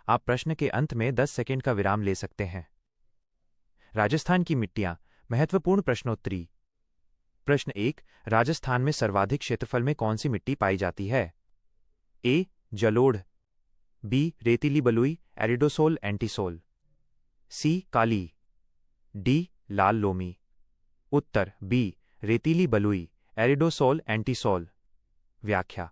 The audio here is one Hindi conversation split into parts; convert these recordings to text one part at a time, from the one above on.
आप प्रश्न के अंत में 10 सेकंड का विराम ले सकते हैं। राजस्थान की मिट्टियां, महत्वपूर्ण प्रश्नोत्तरी। प्रश्न 1, राजस्थान में सर्वाधिक क्षेत्रफल में कौन सी मिट्टी पाई जाती है? ए. जलोढ़, बी. रेतीली बलुई एरिडोसोल एंटीसोल, सी. काली, डी. लाल लोमी। उत्तर बी. रेतीली बलुई एरिडोसोल एंटीसोल। व्याख्या: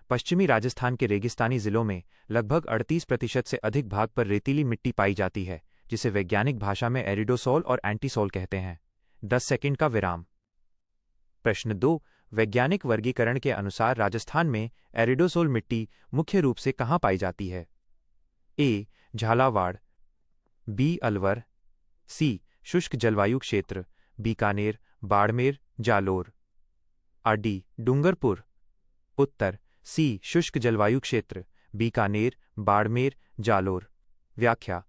पश्चिमी राजस्थान के रेगिस्तानी जिलों में लगभग 38% से अधिक भाग पर रेतीली मिट्टी पाई जाती है, जिसे वैज्ञानिक भाषा में एरिडोसोल और एंटीसोल कहते हैं। 10 सेकंड का विराम। प्रश्न 2, वैज्ञानिक वर्गीकरण के अनुसार राजस्थान में एरिडोसोल मिट्टी मुख्य रूप से कहाँ पाई जाती है? ए. झालावाड़, बी. अलवर, सी. शुष्क जलवायु क्षेत्र बीकानेर, बाड़मेर, जालोर, डी. डूंगरपुर। उत्तर सी. शुष्क जलवायु क्षेत्र बीकानेर, बाड़मेर, जालोर। व्याख्या: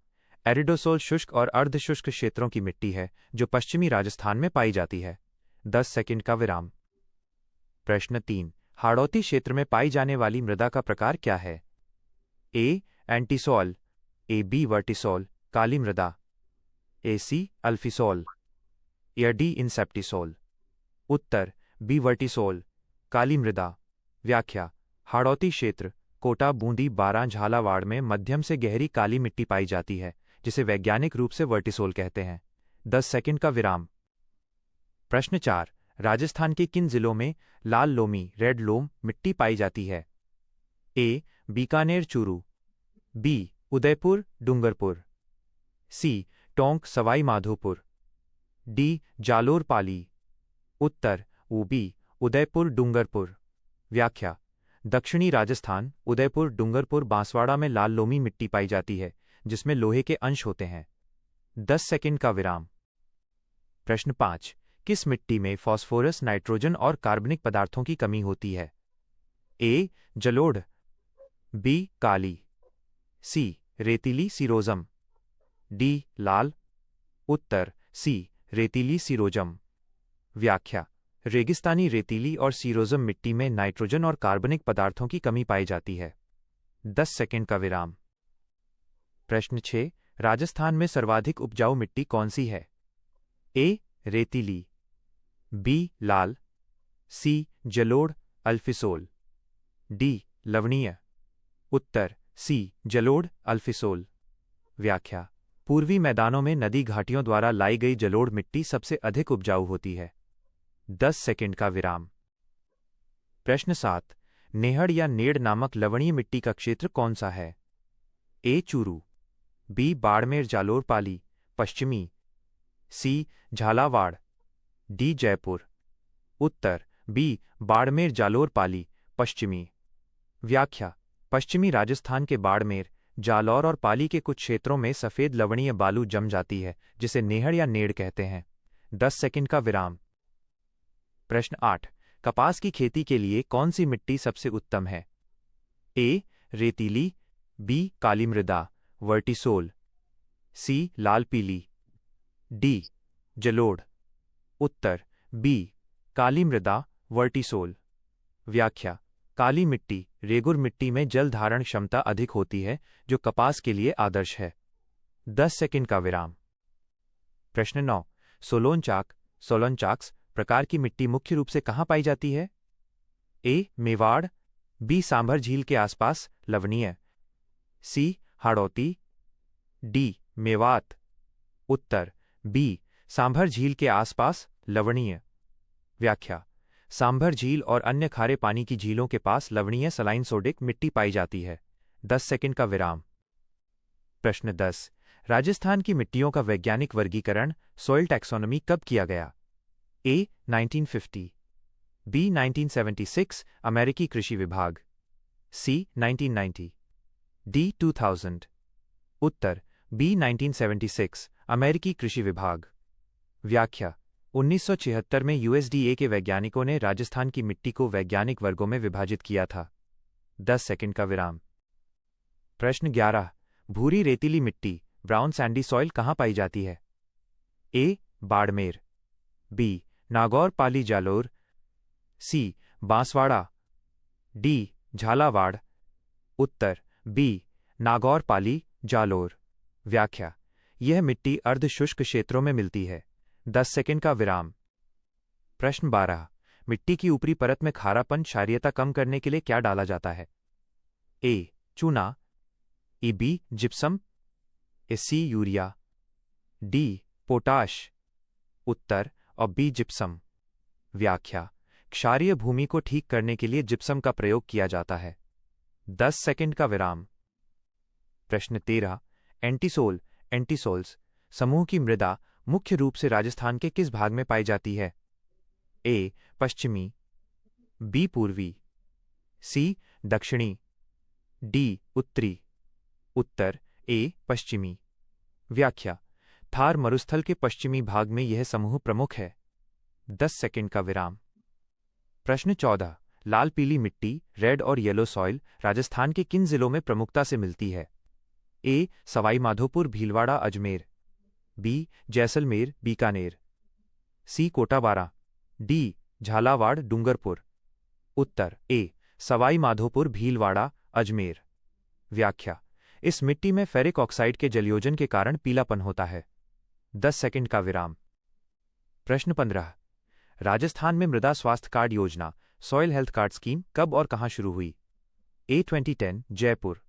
एरिडोसोल शुष्क और अर्धशुष्क क्षेत्रों की मिट्टी है जो पश्चिमी राजस्थान में पाई जाती है। 10 सेकंड का विराम। प्रश्न 3, हाड़ौती क्षेत्र में पाई जाने वाली मृदा का प्रकार क्या है? ए. एंटीसोल, ए. बी. वर्टिसोल काली मृदा, ए. सी. अल्फिसोल, या डी. इंसेप्टिसोल। उत्तर बी. वर्टिसोल काली मृदा। व्याख्या: हाड़ौती क्षेत्र कोटा, बूंदी, बारां, झालावाड़ में मध्यम से गहरी काली मिट्टी पाई जाती है, जिसे वैज्ञानिक रूप से वर्टिसोल कहते हैं। 10 सेकंड का विराम। प्रश्न 4, राजस्थान के किन जिलों में लाल लोमी रेड लोम मिट्टी पाई जाती है? ए. बीकानेर, चूरू, बी. उदयपुर, डूंगरपुर, सी. टोंक, सवाई माधोपुर, डी. जालोर, पाली। उत्तर बी. उदयपुर, डूंगरपुर। व्याख्या: दक्षिणी राजस्थान, उदयपुर, डूंगरपुर, बांसवाड़ा में लाल लोमी मिट्टी पाई जाती है, जिसमें लोहे के अंश होते हैं। 10 सेकंड का विराम। प्रश्न 5, किस मिट्टी में फास्फोरस, नाइट्रोजन और कार्बनिक पदार्थों की कमी होती है? ए. जलोढ़, बी. काली, सी. रेतीली सीरोजम, डी. लाल। उत्तर सी. रेतीली सीरोजम। व्याख्या: रेगिस्तानी रेतीली और सीरोजम मिट्टी में नाइट्रोजन और कार्बनिक पदार्थों की कमी पाई जाती है। 10 सेकंड का विराम। प्रश्न 6, राजस्थान में सर्वाधिक उपजाऊ मिट्टी कौन सी है? ए. रेतीली, बी. लाल, सी. जलोढ़ अल्फिसोल, डी. लवणीय। उत्तर सी. जलोढ़ अल्फिसोल। व्याख्या: पूर्वी मैदानों में नदी घाटियों द्वारा लाई गई जलोढ़ मिट्टी सबसे अधिक उपजाऊ होती है। 10 सेकंड का विराम। प्रश्न 7, नेहड़ या नेड़ नामक लवणीय मिट्टी का क्षेत्र कौन सा है? ए. चूरू, बी. बाड़मेर, जालोर, पाली, पश्चिमी, सी. झालावाड़, डी. जयपुर। उत्तर बी. बाड़मेर, जालोर, पाली, पश्चिमी। व्याख्या: पश्चिमी राजस्थान के बाड़मेर, जालौर और पाली के कुछ क्षेत्रों में सफेद लवणीय बालू जम जाती है, जिसे नेहड़ या नेड़ कहते हैं। 10 सेकंड का विराम। प्रश्न 8, कपास की खेती के लिए कौन सी मिट्टी सबसे उत्तम है? ए. रेतीली, बी. काली मृदा वर्टिसोल, सी. लाल पीली, डी. जलोढ़। उत्तर बी. काली मृदा वर्टिसोल। व्याख्या: काली मिट्टी रेगुर मिट्टी में जल धारण क्षमता अधिक होती है, जो कपास के लिए आदर्श है। 10 सेकंड का विराम। प्रश्न 9, सोलोनचाक्स प्रकार की मिट्टी मुख्य रूप से कहाँ पाई जाती है? ए. मेवाड़, बी. सांभर झील के आसपास लवणीय, सी. हाड़ौती, डी. मेवात। उत्तर बी. सांभर झील के आसपास लवणीय। व्याख्या: सांभर झील और अन्य खारे पानी की झीलों के पास लवणीय सलाइन सोडिक मिट्टी पाई जाती है। 10 सेकंड का विराम। प्रश्न 10, राजस्थान की मिट्टियों का वैज्ञानिक वर्गीकरण सॉइल टैक्सोनॉमी कब किया गया? ए. 1950, बी. 1976 अमेरिकी कृषि विभाग, सी. 1990, डी. 2000। उत्तर बी. 1976 अमेरिकी कृषि विभाग। व्याख्या: 1976 में यूएसडीए के वैज्ञानिकों ने राजस्थान की मिट्टी को वैज्ञानिक वर्गों में विभाजित किया था। 10 सेकंड का विराम। प्रश्न 11, भूरी रेतीली मिट्टी ब्राउन सैंडी सॉइल कहाँ पाई जाती है? ए. बाड़मेर, बी. नागौर, पाली, जालोर, सी. बांसवाड़ा, डी. झालावाड़। उत्तर बी. नागौर, पाली, जालोर। व्याख्या: यह मिट्टी अर्ध शुष्क क्षेत्रों में मिलती है। 10 सेकंड का विराम। प्रश्न 12। मिट्टी की ऊपरी परत में खारापन क्षारीयता कम करने के लिए क्या डाला जाता है? ए. चूना, ई. B. Gypsum, C. Urea, D. Potash. उत्तर और बी. जिप्सम। व्याख्या: क्षारीय भूमि को ठीक करने के लिए जिप्सम का प्रयोग किया जाता है। 10 सेकंड का विराम। प्रश्न 13। एंटीसोल, एंटीसोल्स समूह की मृदा मुख्य रूप से राजस्थान के किस भाग में पाई जाती है? ए. पश्चिमी, बी. पूर्वी, सी. दक्षिणी, डी. उत्तरी। उत्तर ए. पश्चिमी। व्याख्या: थार मरुस्थल के पश्चिमी भाग में यह समूह प्रमुख है। 10 सेकंड का विराम। प्रश्न 14। लाल पीली मिट्टी, रेड और येलो सॉइल राजस्थान के किन जिलों में प्रमुखता से मिलती है? ए. सवाई माधोपुर, भीलवाड़ा, अजमेर, बी. जैसलमेर, बीकानेर, सी. कोटाबारा, डी. झालावाड़, डूंगरपुर। उत्तर ए. सवाई माधोपुर, भीलवाड़ा, अजमेर। व्याख्या: इस मिट्टी में फेरिक ऑक्साइड के जलयोजन के कारण पीलापन होता है। 10 सेकंड का विराम। प्रश्न 15। राजस्थान में मृदा स्वास्थ्य कार्ड योजना, सॉइल हेल्थ कार्ड स्कीम कब और कहां शुरू हुई? ए. 2010, जयपुर,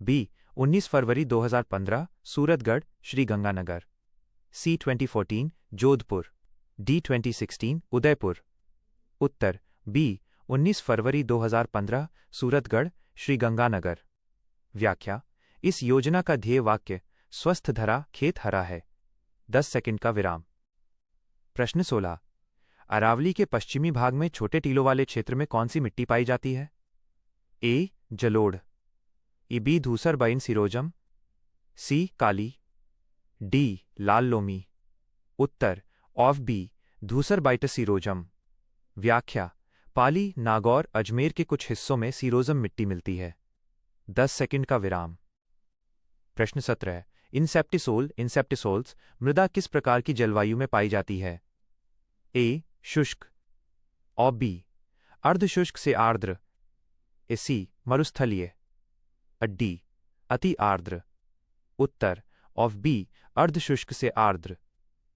बी. 19 फरवरी 2015, सूरतगढ़, श्रीगंगानगर, सी. 2014, जोधपुर, डी. 2016, उदयपुर। उत्तर बी. 19 फरवरी 2015, सूरतगढ़, श्रीगंगानगर। व्याख्या: इस योजना का ध्येय वाक्य स्वस्थ धरा खेत हरा है। 10 सेकंड का विराम। प्रश्न 16। अरावली के पश्चिमी भाग में छोटे टीलों वाले क्षेत्र में कौन सी मिट्टी पाई जाती है? ए. जलोढ़, ई. बी. धूसर बाइन सिरोजम, सी. काली, डी. लाल लोमी। उत्तर ऑफ बी. धूसर बाइटस सिरोजम। व्याख्या: पाली, नागौर, अजमेर के कुछ हिस्सों में सिरोजम मिट्टी मिलती है। 10 सेकंड का विराम। प्रश्न 17। इंसेप्टिसोल, इंसेप्टिसोल्स मृदा किस प्रकार की जलवायु में पाई जाती है? ए. शुष्क, और बी. अर्धशुष्क से आर्द्र, सी. मरुस्थलीय, डी. अति आर्द्र। उत्तर ऑफ बी. अर्धशुष्क से आर्द्र।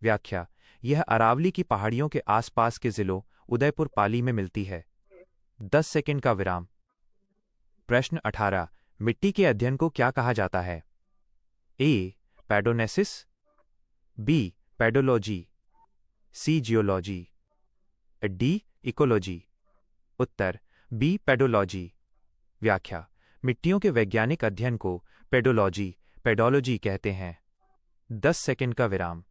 व्याख्या: यह अरावली की पहाड़ियों के आसपास के जिलों उदयपुर, पाली में मिलती है। 10 सेकंड का विराम। प्रश्न 18। मिट्टी के अध्ययन को क्या कहा जाता है? A. Pedogenesis, B. Pedology, C. Geology, D. Ecology. उत्तर बी. पैडोलॉजी। व्याख्या: मिट्टियों के वैज्ञानिक अध्ययन को पेडोलॉजी, पेडोलॉजी कहते हैं। 10 सेकंड का विराम।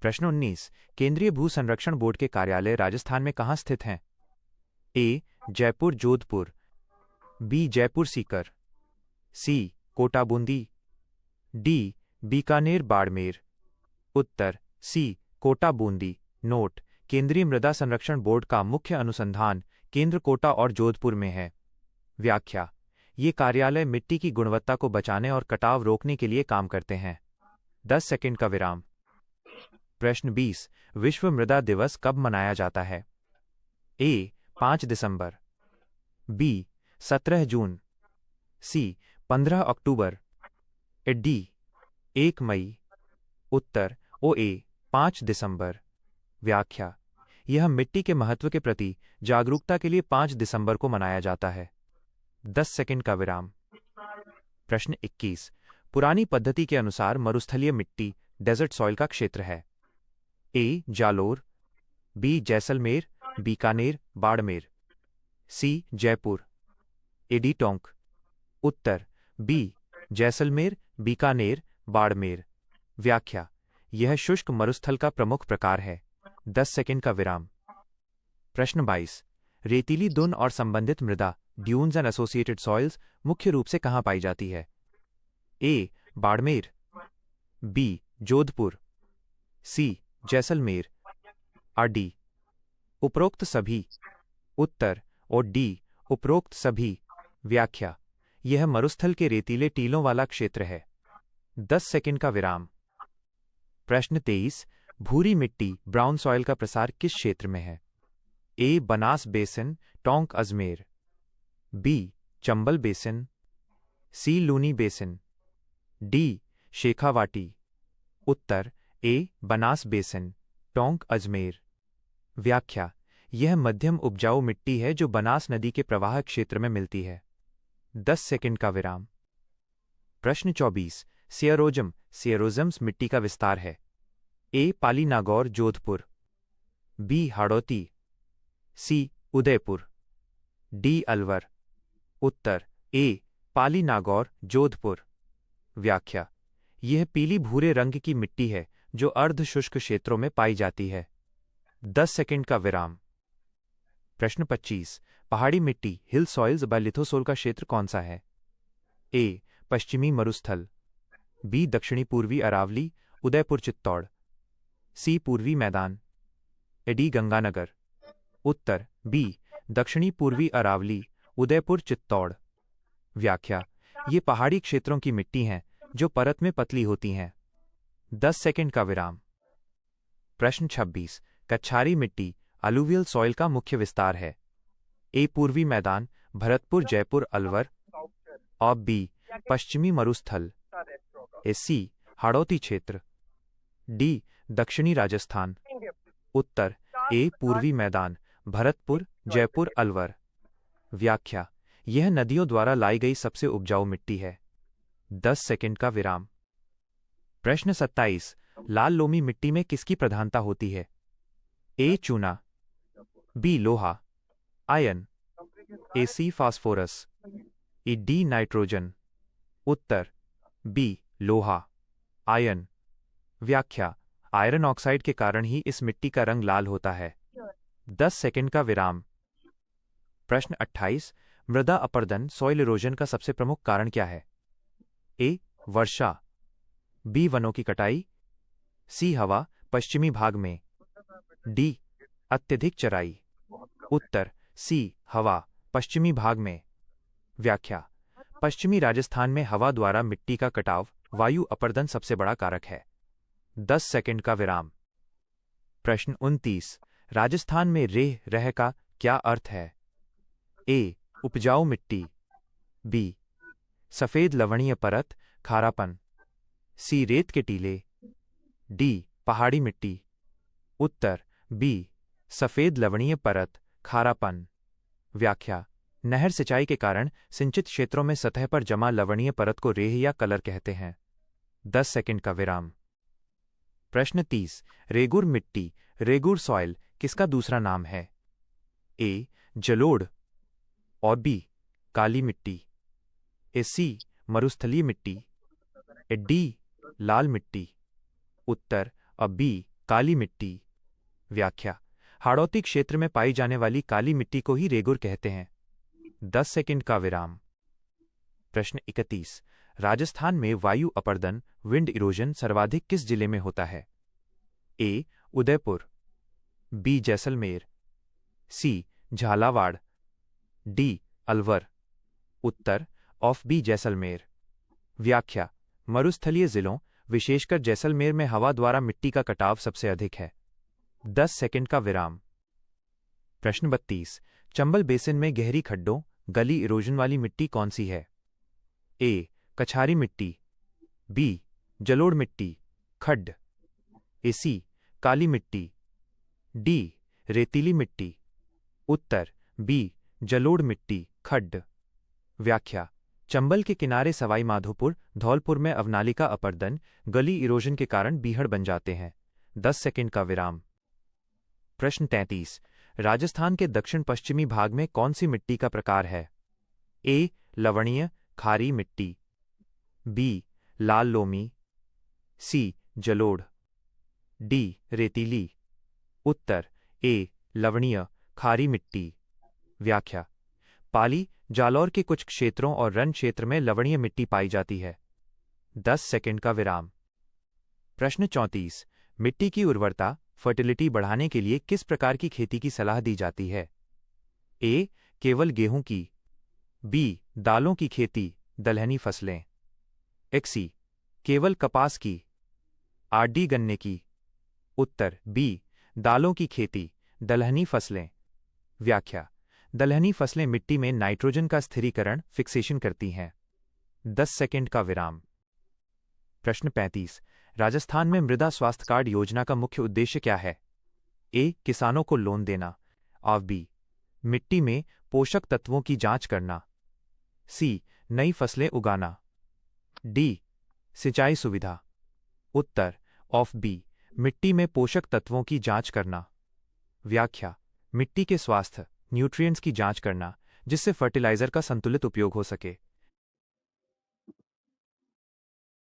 प्रश्न 19। केंद्रीय भू संरक्षण बोर्ड के कार्यालय राजस्थान में कहां स्थित हैं? ए. जयपुर, जोधपुर, बी. जयपुर सीकर, सी. कोटा, बूंदी, डी. बीकानेर, बाड़मेर। उत्तर सी. कोटा, बूंदी। नोट: केंद्रीय मृदा संरक्षण बोर्ड का मुख्य अनुसंधान केंद्र कोटा और जोधपुर में है। व्याख्या: ये कार्यालय मिट्टी की गुणवत्ता को बचाने और कटाव रोकने के लिए काम करते हैं। 10 सेकंड का विराम। प्रश्न 20। विश्व मृदा दिवस कब मनाया जाता है? ए. 5 दिसंबर, बी. 17 जून, सी. 15 अक्टूबर, डी. 1 मई। उत्तर ओ. ए. 5 दिसंबर। व्याख्या: यह मिट्टी के महत्व के प्रति जागरूकता के लिए 5 दिसंबर को मनाया जाता है। 10 सेकंड का विराम। प्रश्न 21। पुरानी पद्धति के अनुसार मरुस्थलीय मिट्टी डेजर्ट सॉइल का क्षेत्र है। ए. जालोर, बी. जैसलमेर, बीकानेर, बाड़मेर, सी. जयपुर, डी. टोंक। उत्तर बी. जैसलमेर, बीकानेर, बाड़मेर। व्याख्या: यह शुष्क मरुस्थल का प्रमुख प्रकार है। 10 सेकंड का विराम। प्रश्न 22। रेतीली धुन और संबंधित मृदा ड्यून्स एंड एसोसिएटेड सॉइल्स मुख्य रूप से कहां पाई जाती है? ए. बाड़मेर, बी. जोधपुर, सी. जैसलमेर, डी. उपरोक्त सभी। उत्तर और डी. उपरोक्त सभी। व्याख्या: यह मरुस्थल के रेतीले टीलों वाला क्षेत्र है। 10 सेकंड का विराम। प्रश्न 23। भूरी मिट्टी ब्राउन सॉइल का प्रसार किस क्षेत्र में है? A. Banas basin, Tonk, Ajmer, B. Chambal basin, C Luni basin, D Shekhawati. उत्तर ए बनास बेसिन, टोंक अजमेर। व्याख्या: यह मध्यम उपजाऊ मिट्टी है जो बनास नदी के प्रवाह क्षेत्र में मिलती है। 10 सेकंड का विराम। प्रश्न 24। सियरोजम सियरोजम्स मिट्टी का विस्तार है। ए पाली नागौर जोधपुर, बी हाड़ौती, सी उदयपुर, डी अलवर। उत्तर ए पाली नागौर जोधपुर। व्याख्या: यह पीली भूरे रंग की मिट्टी है जो अर्ध शुष्क क्षेत्रों में पाई जाती है। 10 सेकंड का विराम। प्रश्न 25। पहाड़ी मिट्टी हिल सॉइल्स व लिथोसोल का क्षेत्र कौन सा है? ए पश्चिमी मरुस्थल, बी दक्षिणी पूर्वी अरावली उदयपुर चित्तौड़, सी पूर्वी मैदान, डी गंगानगर। उत्तर बी दक्षिणी पूर्वी अरावली उदयपुर चित्तौड़। व्याख्या: ये पहाड़ी क्षेत्रों की मिट्टी हैं जो परत में पतली होती हैं। 10 सेकंड का विराम। प्रश्न 26। कच्छारी मिट्टी अलूवियल सॉइल का मुख्य विस्तार है। ए पूर्वी मैदान भरतपुर जयपुर अलवर, और बी पश्चिमी मरुस्थल, सी हाड़ौती क्षेत्र, डी दक्षिणी राजस्थान। उत्तर ए पूर्वी मैदान भरतपुर जयपुर अलवर। व्याख्या: यह नदियों द्वारा लाई गई सबसे उपजाऊ मिट्टी है। 10 सेकंड का विराम। प्रश्न 27। लाल लोमी मिट्टी में किसकी प्रधानता होती है? ए चूना, बी लोहा आयन, ए सी फास्फोरस, ई डी नाइट्रोजन। उत्तर बी लोहा आयन। व्याख्या: आयरन ऑक्साइड के कारण ही इस मिट्टी का रंग लाल होता है। 10 सेकंड का विराम। प्रश्न 28। मृदा अपरदन सॉइल इरोजन का सबसे प्रमुख कारण क्या है? ए वर्षा, बी वनों की कटाई, सी हवा पश्चिमी भाग में, डी अत्यधिक चराई। उत्तर सी हवा पश्चिमी भाग में। व्याख्या: पश्चिमी राजस्थान में हवा द्वारा मिट्टी का कटाव वायु अपरदन सबसे बड़ा कारक है। 10 सेकंड का विराम। प्रश्न 29। राजस्थान में रेह रह का क्या अर्थ है? ए उपजाऊ मिट्टी, बी सफेद लवणीय परत खारापन, सी रेत के टीले, डी पहाड़ी मिट्टी। उत्तर बी सफेद लवणीय परत खारापन। व्याख्या: नहर सिंचाई के कारण सिंचित क्षेत्रों में सतह पर जमा लवणीय परत को रेह या कलर कहते हैं। 10 सेकंड का विराम। प्रश्न 30। रेगुर मिट्टी रेगुर सॉइल किसका दूसरा नाम है? ए जलोढ़, और बी काली मिट्टी, ए सी मरुस्थलीय मिट्टी, ए डी लाल मिट्टी। उत्तर बी काली मिट्टी। व्याख्या: हाड़ौती क्षेत्र में पाई जाने वाली काली मिट्टी को ही रेगुर कहते हैं। 10 सेकंड का विराम। प्रश्न 31। राजस्थान में वायु अपरदन विंड इरोजन सर्वाधिक किस जिले में होता है? A Udaipur, B Jaisalmer, C Jhalawar, D Alwar. उत्तर ऑफ बी जैसलमेर। व्याख्या: मरुस्थलीय जिलों विशेषकर जैसलमेर में हवा द्वारा मिट्टी का कटाव सबसे अधिक है। 10 सेकंड का विराम। प्रश्न 32। चंबल बेसिन में गहरी खड्डों गली इरोजन वाली मिट्टी कौन सी है? ए कछारी मिट्टी, बी जलोढ़ मिट्टी खड्ड, ए सी काली मिट्टी, डी रेतीली मिट्टी। उत्तर बी जलोढ़ मिट्टी खड्ड। व्याख्या: चंबल के किनारे सवाई माधोपुर धौलपुर में अवनालिका अपरदन गली इरोजन के कारण बीहड़ बन जाते हैं। 10 सेकंड का विराम। प्रश्न 33। राजस्थान के दक्षिण पश्चिमी भाग में कौन सी मिट्टी का प्रकार है? ए लवणीय खारी मिट्टी, बी लाल लोमी, सी जलोढ़, डी रेतीली। उत्तर ए लवणीय खारी मिट्टी। व्याख्या: पाली जालौर के कुछ क्षेत्रों और रन क्षेत्र में लवणीय मिट्टी पाई जाती है। 10 सेकंड का विराम। प्रश्न 34। मिट्टी की उर्वरता फर्टिलिटी बढ़ाने के लिए किस प्रकार की खेती की सलाह दी जाती है? ए केवल गेहूं की, बी दालों की खेती दलहनी फसलें, एक्सी केवल कपास की, आरडी गन्ने की। उत्तर बी दालों की खेती दलहनी फसलें। व्याख्या: दलहनी फसलें मिट्टी में नाइट्रोजन का स्थिरीकरण फिक्सेशन करती हैं। 10 सेकंड का विराम। प्रश्न 35। राजस्थान में मृदा स्वास्थ्य कार्ड योजना का मुख्य उद्देश्य क्या है? ए. किसानों को लोन देना। और बी. मिट्टी में पोषक तत्वों की जांच करना। सी. नई फसलें उगाना। डी. सिंचाई सुविधा। उत्तर ऑफ बी, मिट्टी में पोषक तत्वों की जांच करना। व्याख्या: मिट्टी के स्वास्थ्य न्यूट्रिएंट्स की जांच करना जिससे फर्टिलाइजर का संतुलित उपयोग हो सके।